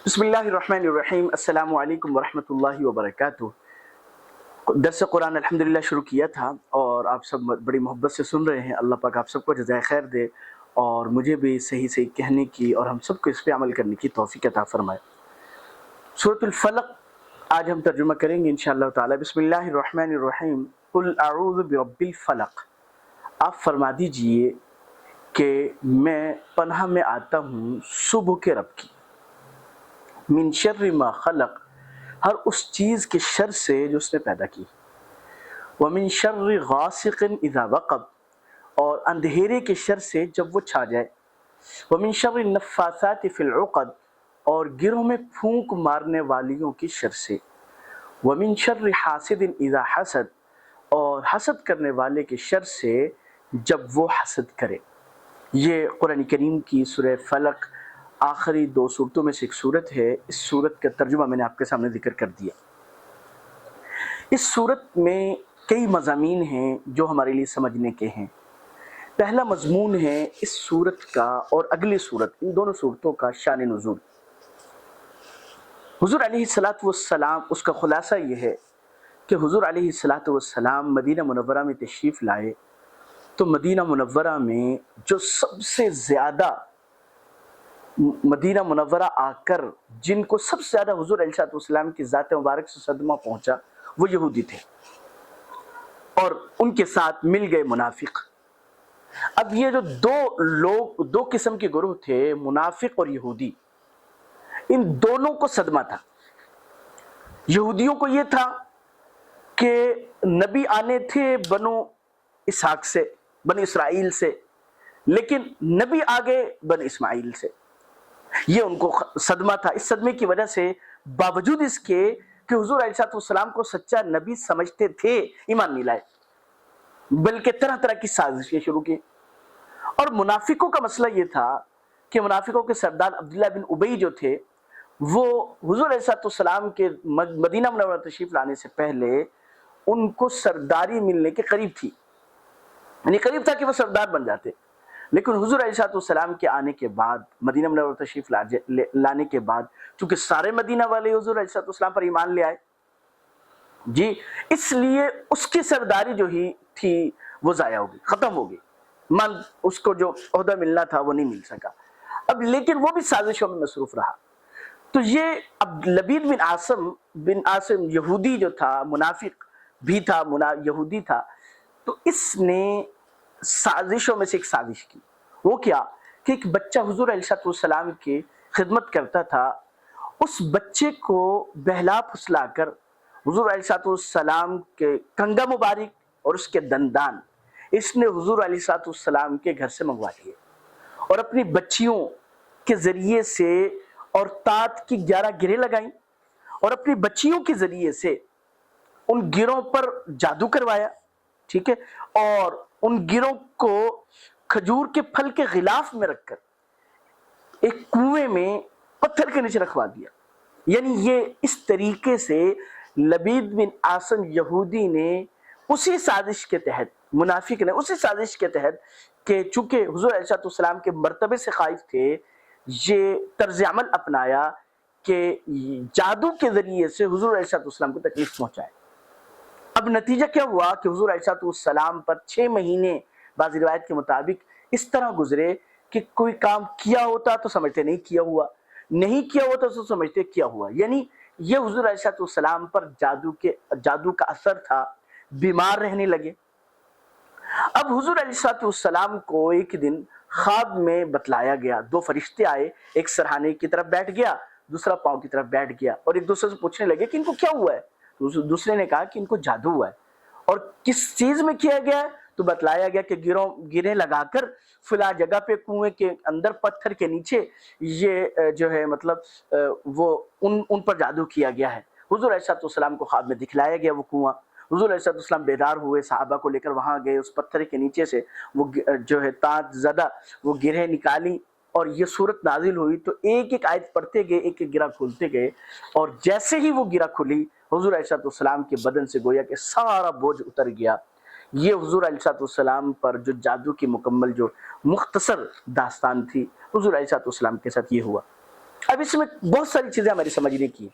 بسم اللہ الرحمن الرحیم۔ السلام علیکم ورحمۃ اللہ وبرکاتہ۔ درس قرآن الحمدللہ شروع کیا تھا اور آپ سب بڑی محبت سے سن رہے ہیں۔ اللہ پاک آپ سب کو جزائے خیر دے اور مجھے بھی صحیح صحیح کہنے کی اور ہم سب کو اس پہ عمل کرنے کی توفیق عطا فرمائے۔ سورۃ الفلق آج ہم ترجمہ کریں گے انشاءاللہ تعالی۔ بسم اللہ الرحمن الرحیم۔ قل اعوذ برب الفلق، آپ فرما دیجئے کہ میں پناہ میں آتا ہوں صبح کے رب کی، من شر ما خلق، ہر اس چیز کے شر سے جو اس نے پیدا کی، ومن شر غاسق اذا وقب، اور اندھیرے کے شر سے جب وہ چھا جائے، ومن شر النفاثات فی العقد، اور گروں میں پھونک مارنے والیوں کی شر سے، ومن شر حاسد اذا حسد، اور حسد کرنے والے کے شر سے جب وہ حسد کرے۔ یہ قرآن کریم کی سورہ فلق آخری دو صورتوں میں سے ایک صورت ہے۔ اس صورت کا ترجمہ میں نے آپ کے سامنے ذکر کر دیا۔ اس صورت میں کئی مضامین ہیں جو ہمارے لیے سمجھنے کے ہیں۔ پہلا مضمون ہے اس صورت کا اور اگلی صورت، ان دونوں صورتوں کا شان نزول۔ حضور علیہ الصلاۃ والسلام، اس کا خلاصہ یہ ہے کہ حضور علیہ الصلاۃ والسلام مدینہ منورہ میں تشریف لائے تو مدینہ منورہ میں جو سب سے زیادہ مدینہ منورہ آ کر جن کو سب سے زیادہ حضور علیہ السلام کی ذات مبارک سے صدمہ پہنچا وہ یہودی تھے، اور ان کے ساتھ مل گئے منافق۔ اب یہ جو دو قسم کے گروہ تھے، منافق اور یہودی، ان دونوں کو صدمہ تھا۔ یہودیوں کو یہ تھا کہ نبی آنے تھے بنو اسحاق سے، بنی اسرائیل سے، لیکن نبی آگے بنی اسماعیل سے، یہ ان کو صدمہ تھا۔ اس صدمے کی وجہ سے باوجود اس کے کہ حضور علیہ السلام کو سچا نبی سمجھتے تھے، ایمان نہیں لائے، بلکہ طرح طرح کی سازشیں شروع کی۔ اور منافقوں کا مسئلہ یہ تھا کہ منافقوں کے سردار عبداللہ بن ابی جو تھے، وہ حضور علیہ السلام کے مدینہ منورہ تشریف لانے سے پہلے ان کو سرداری ملنے کے قریب تھی، یعنی قریب تھا کہ وہ سردار بن جاتے، لیکن حضور علیہ السلام کے آنے کے بعد، مدینہ منورہ تشریف لانے کے بعد، چونکہ سارے مدینہ والے حضور علیہ السلام پر ایمان لے آئے جی، اس لیے اس کی سرداری جو ہی تھی وہ ضائع ہوگی، ختم ہوگی، اس کو جو عہدہ ملنا تھا وہ نہیں مل سکا۔ اب لیکن وہ بھی سازشوں میں مصروف رہا۔ تو یہ اب لبید بن عاصم یہودی جو تھا، منافق بھی تھا، یہودی تھا، تو اس نے سازشوں میں سے ایک سازش کی۔ وہ کیا کہ ایک بچہ حضور علیہ السلام کی خدمت کرتا تھا، اس بچے کو بہلا پھسلا کر حضور علیہ السلام کے کنگا مبارک اور اس کے دندان اس نے حضور علیہ السلام کے گھر سے منگوا لیے، اور اپنی بچیوں کے ذریعے سے اور تات کی 11 گریں لگائیں، اور اپنی بچیوں کے ذریعے سے ان گروں پر جادو کروایا، ٹھیک ہے، اور ان گروں کو کھجور کے پھل کے غلاف میں رکھ کر ایک کنویں میں پتھر کے نیچے رکھوا دیا۔ یعنی یہ اس طریقے سے لبید بن عاصم یہودی نے اسی سازش کے تحت، منافق نے اسی سازش کے تحت کہ چونکہ حضور علیہ السلام کے مرتبے سے خائف تھے، یہ طرز عمل اپنایا کہ جادو کے ذریعے سے حضور علیہ السلام کو تکلیف پہنچائے۔ اب نتیجہ کیا ہوا کہ حضور علیہ السلام پر 6 مہینے بعض روایت کے مطابق اس طرح گزرے کہ کوئی کام کیا ہوتا تو سمجھتے نہیں کیا ہوا، نہیں کیا ہوتا تو سمجھتے کیا ہوا۔ یعنی یہ حضور علیہ السلام پر جادو کا اثر تھا، بیمار رہنے لگے۔ اب حضور علیہ السلام کو ایک دن خواب میں بتلایا گیا، 2 فرشتے آئے، ایک سرہانے کی طرف بیٹھ گیا، دوسرا پاؤں کی طرف بیٹھ گیا، اور ایک دوسرے سے پوچھنے لگے کہ ان کو کیا ہوا ہے۔ دوسرے نے کہا کہ ان کو جادو ہوا ہے، اور کس چیز میں کیا گیا ہے تو بتلایا گیا کہ گریں لگا کر فلاں جگہ پہ کنویں کے اندر پتھر کے نیچے یہ جو ہے مطلب وہ ان پر جادو کیا گیا ہے۔ حضور علیہ السلام کو خواب میں دکھلایا گیا وہ کنواں، حضور علیہ السلام بیدار ہوئے، صحابہ کو لے کر وہاں گئے، اس پتھر کے نیچے سے وہ جو ہے تانت زدہ وہ گرہیں نکالی، اور یہ صورت نازل ہوئی تو ایک ایک آیت پڑھتے گئے، ایک ایک گرہ کھولتے گئے، اور جیسے ہی وہ گرہ کھلی حضور علیہ السلام کے بدن سے گویا کہ سارا بوجھ اتر گیا۔ یہ حضور علیہ السلام پر جو جادو کی مکمل جو مختصر داستان تھی، حضور علیہ السلام کے ساتھ یہ ہوا۔ اب اس میں بہت ساری چیزیں ہماری سمجھنے کی.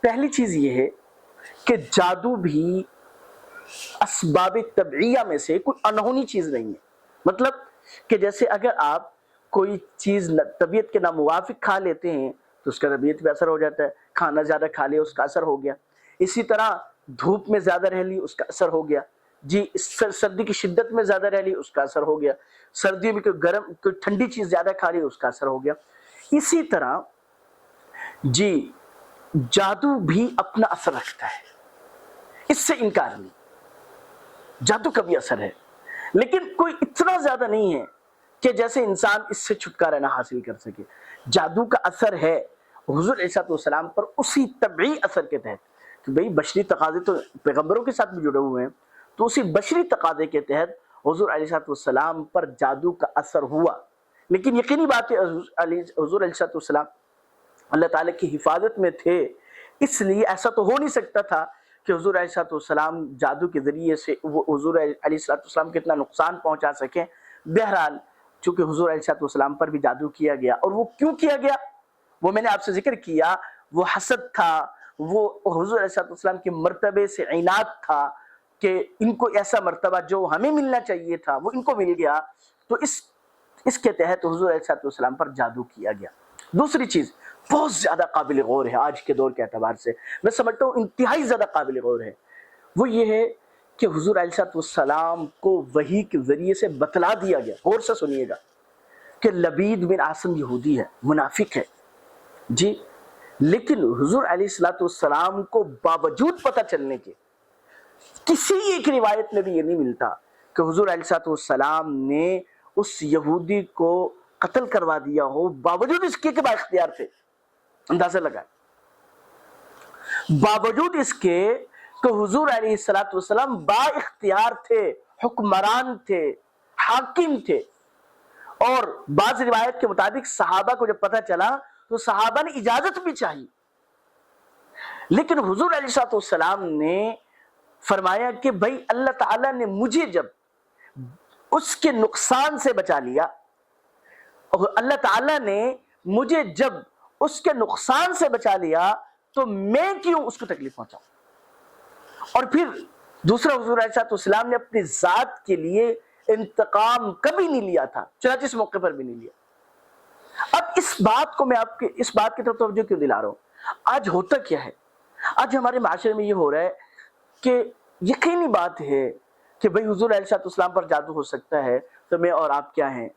پہلی چیز یہ ہے کہ جادو بھی اسباب طبعیہ میں سے کوئی انہونی چیز نہیں ہے. مطلب کہ جیسے اگر آپ کوئی چیز طبیعت کے ناموافق کھا لیتے ہیں تو اس کا طبیعت پہ اثر ہو جاتا ہے. کھانا زیادہ کھا لیا اس کا اثر ہو گیا. اسی طرح دھوپ میں زیادہ رہ لی اس کا اثر ہو گیا. جی سردی کی شدت میں زیادہ رہ لی اس کا اثر ہو گیا. سردیوں میں کوئی ٹھنڈی چیز زیادہ کھا لی اس کا اثر ہو گیا. اسی طرح جی جادو بھی اپنا اثر رکھتا ہے, اس سے انکار نہیں. جادو کا بھی اثر ہے لیکن کوئی اتنا زیادہ نہیں ہے کہ جیسے انسان اس سے چھٹکارا نہ حاصل کر سکے. جادو کا اثر ہے حضور علیہ السلام پر اسی طبعی اثر کے تحت کہ بھئی بشری تقاضے تو پیغمبروں کے ساتھ بھی جڑے ہوئے ہیں, تو اسی بشری تقاضے کے تحت حضور علیہ السلام پر جادو کا اثر ہوا. لیکن یقینی بات ہے حضور علیہ السلام اللہ تعالیٰ کی حفاظت میں تھے, اس لیے ایسا تو ہو نہیں سکتا تھا کہ حضور علیہ السلام جادو کے ذریعے سے وہ حضور علیہ السلام کو اتنا نقصان پہنچا سکیں. بہرحال چونکہ حضور علیہ السلام پر بھی جادو کیا گیا, اور وہ کیوں کیا گیا وہ میں نے آپ سے ذکر کیا. وہ حسد تھا, وہ حضور علیہ السلام کے مرتبے سے عناد تھا کہ ان کو ایسا مرتبہ جو ہمیں ملنا چاہیے تھا وہ ان کو مل گیا, تو اس کے تحت حضور علیہ السلام پر جادو کیا گیا. دوسری چیز بہت زیادہ قابل غور ہے آج کے دور کے اعتبار سے, میں سمجھتا ہوں انتہائی زیادہ قابل غور ہے, وہ یہ ہے کہ حضور علیہ السلام کو وحی کے ذریعے سے بتلا دیا گیا. غور سے سنیے گا کہ لبید بن عاصم یہودی ہے, منافق ہے جی, لیکن حضور علیہ السلام کو باوجود پتہ چلنے کے کسی ایک روایت میں بھی یہ نہیں ملتا کہ حضور علیہ السلام نے اس یہودی کو قتل کروا دیا ہو, باوجود اس کے با اختیار تھے. اندازہ لگائیں, باوجود اس کے کہ حضور علیہ السلام با اختیار تھے, حکمران تھے, حاکم تھے, اور بعض روایت کے مطابق صحابہ کو جب پتہ چلا تو صحابہ نے اجازت بھی چاہی, لیکن حضور علیہ السلام نے فرمایا کہ بھائی اللہ تعالیٰ نے مجھے جب اس کے نقصان سے بچا لیا, اللہ تعالیٰ نے مجھے جب اس کے نقصان سے بچا لیا تو میں کیوں اس کو تکلیف پہنچاؤں. اور پھر دوسرا, حضور علیہ السلام نے اپنی ذات کے لیے انتقام کبھی نہیں لیا تھا, چنانچہ اس موقع پر بھی نہیں لیا. اب اس بات کو میں آپ کے اس بات کی طرف توجہ کیوں دلا رہا ہوں, آج ہوتا کیا ہے, آج ہمارے معاشرے میں یہ ہو رہا ہے کہ یقینی بات ہے کہ بھئی حضور علیہ السلام پر جادو ہو سکتا ہے تو میں اور آپ کیا ہیں,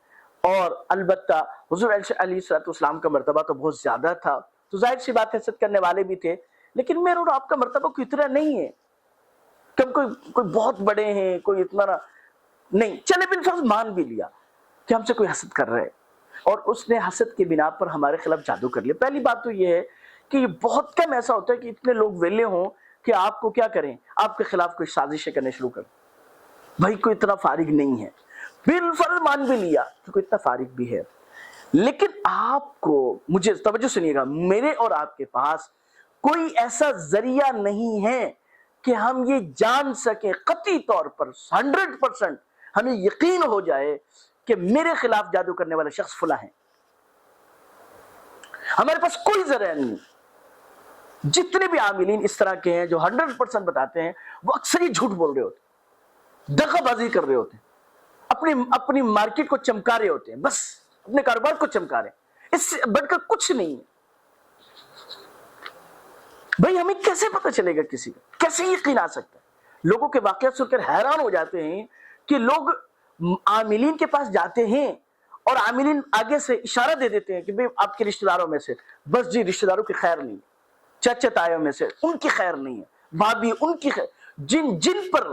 اور البتہ حضور علیہ السلام کا مرتبہ تو بہت زیادہ تھا, تو ظاہر سی بات ہے حسد کرنے والے بھی تھے, لیکن میرا اور آپ کا مرتبہ کوئی اتنا نہیں ہے کہ ہم کوئی بہت بڑے ہیں, کوئی اتنا نہیں. چلے بالفرض مان بھی لیا کہ ہم سے کوئی حسد کر رہا ہے اور اس نے حسد کی بنا پر ہمارے خلاف جادو کر لیا. پہلی بات تو یہ ہے کہ یہ بہت کم ایسا ہوتا ہے کہ اتنے لوگ ویلے ہوں کہ آپ کو کیا کریں, آپ کے خلاف کوئی سازشیں کرنے شروع کریں. بھائی کوئی اتنا فارغ نہیں ہے, بالفرض مان بھی لیا کہ کوئی اتنا فارغ بھی ہے, لیکن آپ کو, مجھے توجہ سنیے گا, میرے اور آپ کے پاس کوئی ایسا ذریعہ نہیں ہے کہ ہم یہ جان سکیں قطعی طور پر 100% ہمیں یقین ہو جائے کہ میرے خلاف جادو کرنے والا شخص فلاں ہے. ہمارے پاس کوئی ذریعہ نہیں. جتنے بھی عاملین اس طرح کے ہیں جو 100% بتاتے ہیں, وہ اکثر ہی جھوٹ بول رہے ہوتے ہیں, دغا بازی کر رہے ہوتے ہیں, اپنی مارکیٹ کو چمکا رہے ہوتے ہیں, بس اپنے کاروبار کو چمکا رہے ہیں, اس سے بڑھ کر کچھ نہیں ہے. بھئی ہمیں کیسے پتہ چلے گا کسی کا, کیسے یقین آ سکتا ہے؟ لوگوں کے واقعات سن کر حیران ہو جاتے ہیں کہ لوگ عاملین کے پاس جاتے ہیں اور عاملین آگے سے اشارہ دے دیتے ہیں کہ بھئی آپ کے رشتہ داروں میں سے, بس جی رشتہ داروں کی خیر نہیں, چچا تایوں میں سے ان کی خیر نہیں ہے, بھابھی ان کی خیر, جن پر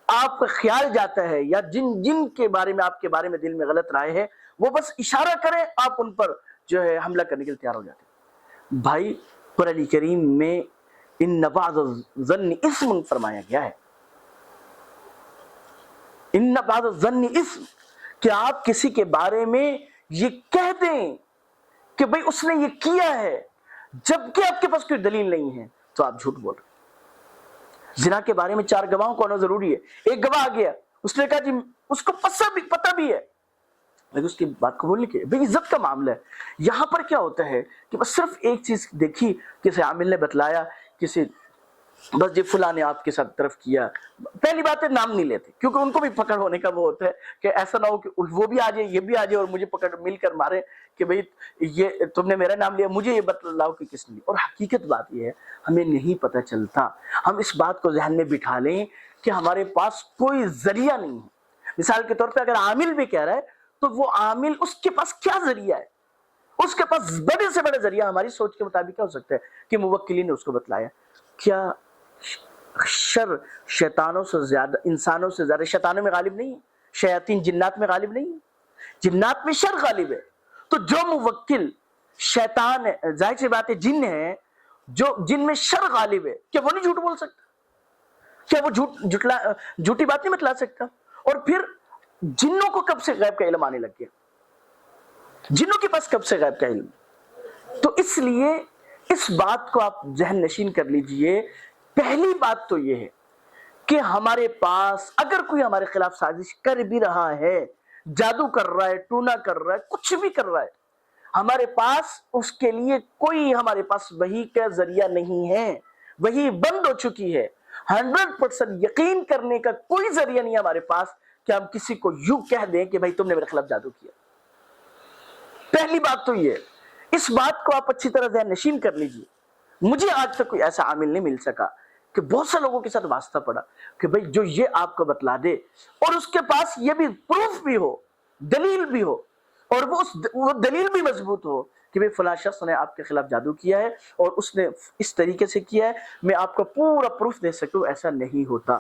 آپ کا خیال جاتا ہے یا جن کے بارے میں آپ کے بارے میں دل میں غلط رائے ہے, وہ بس اشارہ کریں, آپ ان پر جو ہے حملہ کرنے کے لیے تیار ہو جاتے ہیں. بھائی قرآن کریم میں ان بعض الظن اسم فرمایا گیا ہے, ان بعض الظن اسم, کہ آپ کسی کے بارے میں یہ کہہ دیں کہ بھئی اس نے یہ کیا ہے جبکہ آپ کے پاس کوئی دلیل نہیں ہے, تو آپ جھوٹ بول رہے. زنا کے بارے میں 4 گواہوں کو ہونا ضروری ہے. ایک گواہ آ گیا, اس نے کہا جی اس کو پتہ بھی ہے, لیکن اس کی بات کو بولنے کی بھئی عزت کا معاملہ ہے. یہاں پر کیا ہوتا ہے کہ بس صرف ایک چیز دیکھی، کسی عامل نے بتلایا، کسی بس جی فلاں نے آپ کے ساتھ طرف کیا. پہلی بات ہے نام نہیں لیتے، کیونکہ ان کو بھی پکڑ ہونے کا وہ ہوتا ہے کہ ایسا نہ ہو کہ وہ بھی آ جائے یہ بھی آ جائے اور مجھے پکڑ مل کر مارے کہ بھئی یہ تم نے میرا نام لیا، مجھے یہ بتلاؤ کہ کس نے. اور حقیقت بات یہ ہے ہمیں نہیں پتہ چلتا. ہم اس بات کو ذہن میں بٹھا لیں کہ ہمارے پاس کوئی ذریعہ نہیں ہے. مثال کے طور پہ اگر عامل بھی کہہ رہا ہے تو وہ عامل اس کے پاس کیا ذریعہ ہے؟ اس کے پاس بڑے سے بڑا ذریعہ ہماری سوچ کے مطابق کیا ہو سکتا ہے کہ موکلی نے اس کو بتلایا. کیا شر شیطانوں سے زیادہ انسانوں سے زیادہ شیطانوں میں غالب نہیں ہے؟ شیاطین جنات میں غالب نہیں ہے؟ جنات میں شر غالب ہے. تو جو موکل شیطان ہے، ظاہر سی بات ہے جن ہے، جو جن میں شر غالب ہے، کیا وہ نہیں جھوٹ بول سکتا؟ کیا وہ جھوٹی بات نہیں بتلا سکتا؟ اور پھر جنوں کو کب سے غیب کا علم آنے لگ گیا؟ جنوں کے پاس کب سے غیب کا علم؟ تو اس لیے اس بات کو آپ ذہن نشین کر لیجئے. پہلی بات تو یہ ہے کہ ہمارے پاس اگر کوئی ہمارے خلاف سازش کر بھی رہا ہے، جادو کر رہا ہے، ٹونا کر رہا ہے، کچھ بھی کر رہا ہے، ہمارے پاس اس کے لیے کوئی ہمارے پاس وحی کا ذریعہ نہیں ہے. وحی بند ہو چکی ہے. 100% یقین کرنے کا کوئی ذریعہ نہیں ہے ہمارے پاس کہ ہم کسی کو یوں کہہ دیں کہ بھائی تم نے میرے خلاف جادو کیا. پہلی بات تو یہ، اس بات کو آپ اچھی طرح ذہن نشین کر لیجئے. مجھے آج تک کوئی ایسا عامل نہیں مل سکا کہ بہت سے لوگوں کے ساتھ واسطہ پڑا کہ بھئی جو یہ آپ کو بتلا دے اور اس کے پاس یہ بھی پروف بھی ہو، دلیل بھی ہو، اور وہ دلیل بھی مضبوط ہو کہ بھئی فلاں شخص نے آپ کے خلاف جادو کیا ہے اور اس نے اس طریقے سے کیا ہے، میں آپ کو پورا پروف دے سکتا ہوں. ایسا نہیں ہوتا.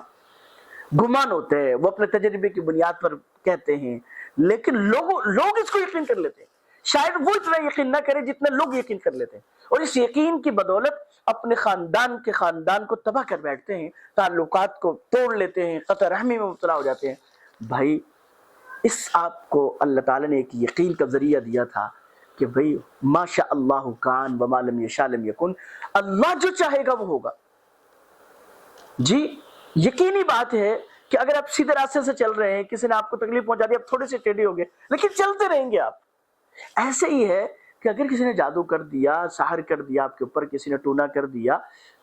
گمان ہوتے ہیں، وہ اپنے تجربے کی بنیاد پر کہتے ہیں، لیکن لوگ اس کو یقین کر لیتے ہیں. شاید وہ اتنا یقین نہ کرے جتنا لوگ یقین کر لیتے ہیں، اور اس یقین کی بدولت اپنے خاندان کو تباہ کر بیٹھتے ہیں، تعلقات کو توڑ لیتے ہیں، قطع رحمی میں مبتلا ہو جاتے ہیں. بھائی اس آپ کو اللہ تعالیٰ نے ایک یقین کا ذریعہ دیا تھا کہ بھئی ما شاء اللہ کان وما لم یشاء لم یکن. اللہ جو چاہے گا وہ ہوگا. جی یقینی بات ہے کہ اگر آپ سیدھے راستے سے چل رہے ہیں، کسی نے آپ کو تکلیف پہنچا دی، آپ تھوڑے سے ٹیڑھے ہو گئے، لیکن چلتے رہیں گے آپ. ایسے ہی ہے کہ اگر کسی نے جادو کر دیا، سحر کر دیا آپ کے اوپر، کسی نے ٹونا کر دیا،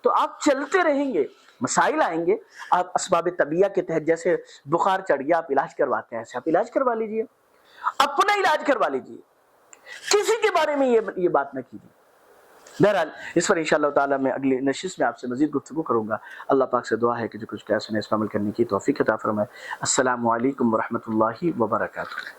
تو آپ چلتے رہیں گے. مسائل آئیں گے، آپ اسباب طبیعہ کے تحت، جیسے بخار چڑھ گیا آپ علاج کرواتے ہیں، ایسے آپ علاج کروا لیجئے، اپنا علاج کروا لیجئے، کسی کے بارے میں یہ بات نہ کیجیے. بہرحال اس پر انشاءاللہ تعالیٰ میں اگلی نشست میں آپ سے مزید گفتگو کروں گا. اللہ پاک سے دعا ہے کہ جو کچھ کہا سنے اس پر عمل کرنے کی توفیق عطا فرمائے. السلام علیکم ورحمۃ اللہ وبرکاتہ.